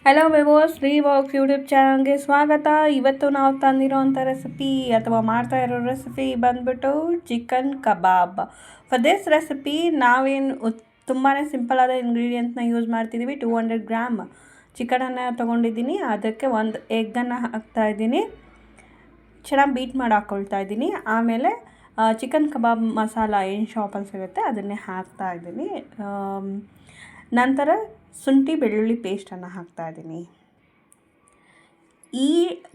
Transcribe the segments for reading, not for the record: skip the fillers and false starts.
Hello ವಿವೋಸ್ walks YouTube ಚಾನಲ್ಗೆ ಸ್ವಾಗತ. ಇವತ್ತು ನಾವು ತಂದಿರೋಂಥ ರೆಸಿಪಿ ಅಥವಾ ಮಾಡ್ತಾ ಇರೋ ರೆಸಿಪಿ ಬಂದ್ಬಿಟ್ಟು chicken kebab. For this recipe ನಾವೇನು ತುಂಬಾ ಸಿಂಪಲಾದ ಇಂಗ್ರೀಡಿಯೆಂಟ್ಸ್ನ ಯೂಸ್ ಮಾಡ್ತಿದ್ದೀವಿ. 200 ಗ್ರಾಮ್ ಚಿಕನನ್ನು ತೊಗೊಂಡಿದ್ದೀನಿ. ಅದಕ್ಕೆ ಒಂದು ಎಗ್ಗನ್ನು ಹಾಕ್ತಾಯಿದ್ದೀನಿ, ಚೆನ್ನಾಗಿ ಬೀಟ್ ಮಾಡಿ ಹಾಕ್ಕೊಳ್ತಾ ಇದ್ದೀನಿ. ಆಮೇಲೆ ಚಿಕನ್ ಕಬಾಬ್ ಮಸಾಲ ಏನು ಶಾಪಲ್ಲಿ ಸಿಗುತ್ತೆ ಅದನ್ನೇ ಹಾಕ್ತಾಯಿದ್ದೀನಿ. ನಂತರ ಶುಂಠಿ ಬೆಳ್ಳುಳ್ಳಿ ಪೇಸ್ಟನ್ನು ಹಾಕ್ತಾಯಿದ್ದೀನಿ. ಈ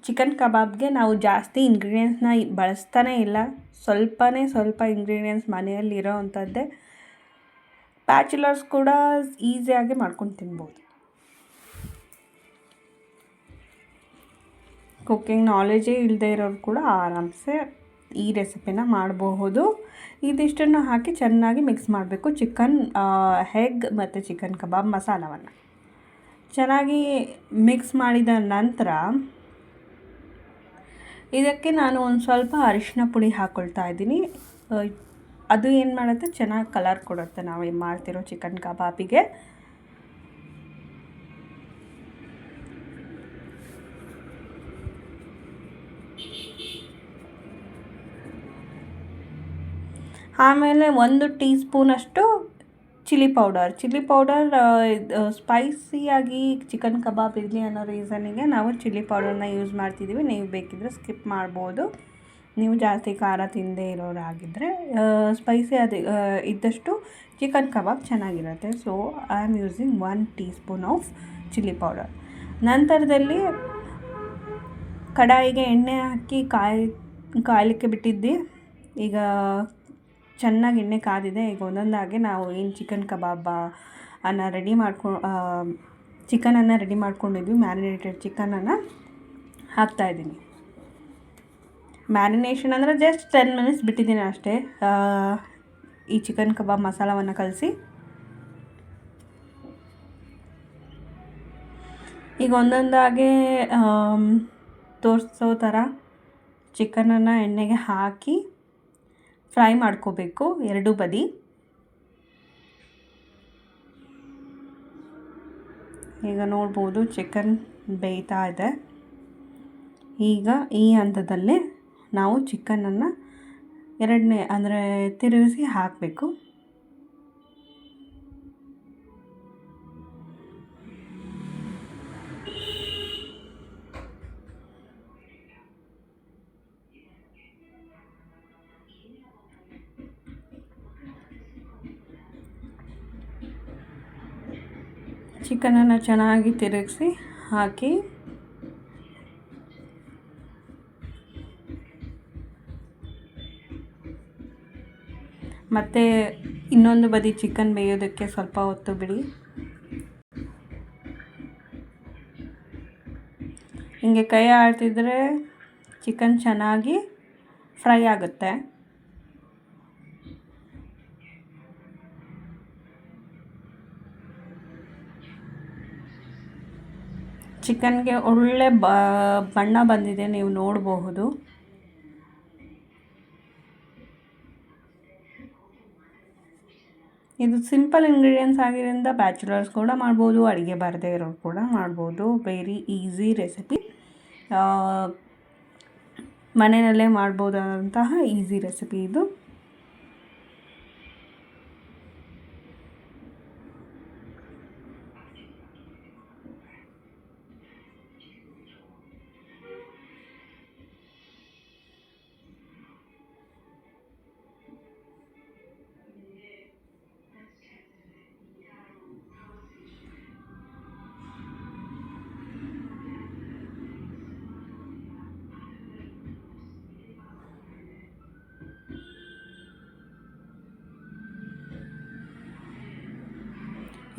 ಚಿಕನ್ ಕಬಾಬ್ಗೆ ನಾವು ಜಾಸ್ತಿ ಇಂಗ್ರೀಡಿಯೆಂಟ್ಸ್ನ ಬಳಸ್ತಾನೇ ಇಲ್ಲ. ಸ್ವಲ್ಪ ಇಂಗ್ರೀಡಿಯೆಂಟ್ಸ್ ಮನೆಯಲ್ಲಿರೋ ಅಂಥದ್ದೇ. ಬ್ಯಾಚುಲರ್ಸ್ ಕೂಡ ಈಸಿಯಾಗಿ ಮಾಡ್ಕೊಂಡು ತಿನ್ಬೋದು. ಕುಕ್ಕಿಂಗ್ ನಾಲೆಜೇ ಇಲ್ಲದೆ ಇರೋರು ಕೂಡ ಆರಾಮ್ಸೆ ಈ ರೆಸಿಪಿನ ಮಾಡಬಹುದು. ಇದಿಷ್ಟನ್ನು ಹಾಕಿ ಚೆನ್ನಾಗಿ ಮಿಕ್ಸ್ ಮಾಡಬೇಕು. ಚಿಕನ್ ಎಗ್ ಮತ್ತು ಚಿಕನ್ ಕಬಾಬ್ ಮಸಾಲವನ್ನು ಚೆನ್ನಾಗಿ ಮಿಕ್ಸ್ ಮಾಡಿದ ನಂತರ ಇದಕ್ಕೆ ನಾನು ಒಂದು ಸ್ವಲ್ಪ ಅರಿಶಿನ ಪುಡಿ ಹಾಕ್ಕೊಳ್ತಾ ಇದ್ದೀನಿ. ಅದು ಏನು ಮಾಡುತ್ತೆ, ಚೆನ್ನಾಗಿ ಕಲರ್ ಕೊಡುತ್ತೆ ನಾವು ಮಾಡ್ತಿರೋ ಚಿಕನ್ ಕಬಾಬಿಗೆ. ಆಮೇಲೆ 1 ಟೀ ಸ್ಪೂನಷ್ಟು ಚಿಲ್ಲಿ ಪೌಡರ್ ಸ್ಪೈಸಿಯಾಗಿ ಚಿಕನ್ ಕಬಾಬ್ ಇರಲಿ ಅನ್ನೋ ರೀಸನಿಗೆ ನಾವು ಚಿಲ್ಲಿ ಪೌಡರ್ನ ಯೂಸ್ ಮಾಡ್ತಿದ್ದೀವಿ. ನೀವು ಬೇಕಿದ್ದರೆ ಸ್ಕಿಪ್ ಮಾಡ್ಬೋದು, ನೀವು ಜಾಸ್ತಿ ಖಾರ ತಿನ್ನದೇ ಇರೋರಾಗಿದ್ದರೆ. ಸ್ಪೈಸಿ ಇದ್ದಷ್ಟು ಚಿಕನ್ ಕಬಾಬ್ ಚೆನ್ನಾಗಿರುತ್ತೆ. So I am using 1 tea spoon of chilli powder. ನಂತರದಲ್ಲಿ ಕಡಾಯಿಗೆ ಎಣ್ಣೆ ಹಾಕಿ ಕಾಯಲಿಕ್ಕೆ ಬಿಟ್ಟಿದ್ದೆ. ಈಗ ಚೆನ್ನಾಗಿ ಎಣ್ಣೆ ಕಾದಿದೆ. ಈಗ ಒಂದೊಂದಾಗಿ ನಾವು ಏನು ಚಿಕನ್ ಕಬಾಬ್ ಚಿಕನನ್ನು ರೆಡಿ ಮಾಡ್ಕೊಂಡಿದ್ವಿ, ಮ್ಯಾರಿನೇಟೆಡ್ ಚಿಕನನ್ನು ಹಾಕ್ತಾಯಿದ್ದೀನಿ. ಮ್ಯಾರಿನೇಷನ್ ಅಂದರೆ ಜಸ್ಟ್ 10 ಮಿನಿಟ್ಸ್ ಬಿಟ್ಟಿದ್ದೀನಿ ಅಷ್ಟೇ, ಈ ಚಿಕನ್ ಕಬಾಬ್ ಮಸಾಲವನ್ನು ಕಲಸಿ. ಈಗ ಒಂದೊಂದಾಗಿ ತೋರಿಸೋ ಥರ ಚಿಕನನ್ನು ಎಣ್ಣೆಗೆ ಹಾಕಿ ಫ್ರೈ ಮಾಡ್ಕೋಬೇಕು, ಎರಡೂ ಬದಿ. ಈಗ ನೋಡ್ಬೋದು ಚಿಕನ್ ಬೇಯ್ತಾ ಇದೆ. ಈಗ ಈ ಹಂತದಲ್ಲಿ ನಾವು ಚಿಕನನ್ನು ತಿರುಗಿಸಿ ಹಾಕಬೇಕು. ಚಿಕನನ್ನು ಚೆನ್ನಾಗಿ ತಿರುಗಿಸಿ ಹಾಕಿ ಮತ್ತು ಇನ್ನೊಂದು ಬದಿ ಚಿಕನ್ ಬೇಯೋದಕ್ಕೆ ಸ್ವಲ್ಪ ಹೊತ್ತು ಬಿಡಿ. ಹಿಂಗೆ ಕೈ ಆಡ್ತಿದ್ರೆ ಚಿಕನ್ ಚೆನ್ನಾಗಿ ಫ್ರೈ ಆಗುತ್ತೆ. ಚಿಕನ್ಗೆ ಒಳ್ಳೆ ಬಣ್ಣ ಬಂದಿದೆ, ನೀವು ನೋಡಬಹುದು. ಇದು ಸಿಂಪಲ್ ಇಂಗ್ರೀಡಿಯೆಂಟ್ಸ್ ಆಗಿರೋದ್ರಿಂದ ಬ್ಯಾಚುಲರ್ಸ್ ಕೂಡ ಮಾಡ್ಬೋದು, ಅಡುಗೆ ಬರದೇ ಇರೋರು ಕೂಡ ಮಾಡ್ಬೋದು. ವೆರಿ ಈಸಿ ರೆಸಿಪಿ, ಮನೆಯಲ್ಲೇ ಮಾಡ್ಬೋದಾದಂತಹ ಈಸಿ ರೆಸಿಪಿ ಇದು.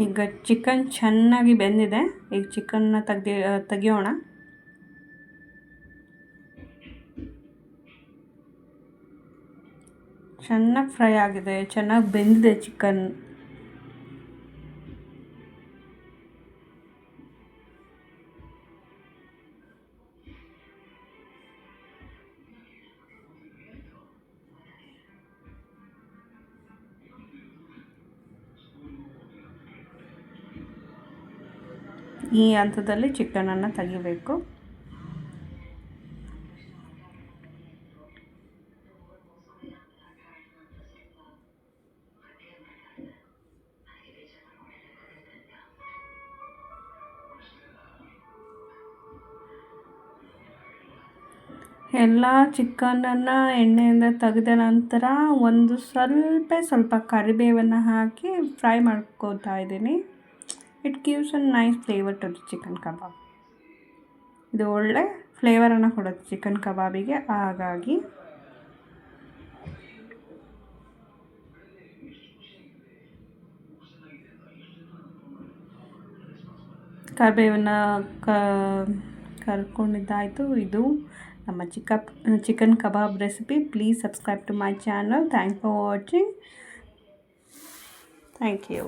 ಈಗ ಚಿಕನ್ ಚೆನ್ನಾಗಿ ಬೆಂದಿದೆ. ಈಗ ಚಿಕನ್ನ ತೆಗಿಯೋಣ. ಚೆನ್ನಾಗಿ ಫ್ರೈ ಆಗಿದೆ, ಚೆನ್ನಾಗಿ ಬೆಂದಿದೆ ಚಿಕನ್. ಈ ಹಂತದಲ್ಲಿ ಚಿಕನನ್ನು ತೆಗಿಬೇಕು. ಎಲ್ಲ ಚಿಕನನ್ನು ಎಣ್ಣೆಯಿಂದ ತೆಗೆದ ನಂತರ ಒಂದು ಸ್ವಲ್ಪ ಕರಿಬೇವನ್ನು ಹಾಕಿ ಫ್ರೈ ಮಾಡ್ಕೋತಾ ಇದ್ದೀನಿ. It gives a nice flavour to the chicken kebab. ಇದು ಒಳ್ಳೆ ಫ್ಲೇವರನ್ನು ಕೊಡುತ್ತೆ ಚಿಕನ್ ಕಬಾಬಿಗೆ. ಹಾಗಾಗಿ ಕರಿಬೇವನ್ನು ಕರ್ಕೊಂಡಿದ್ದಾಯಿತು. ಇದು ನಮ್ಮ chicken kebab recipe. Please subscribe to my channel. Thanks for watching. Thank you.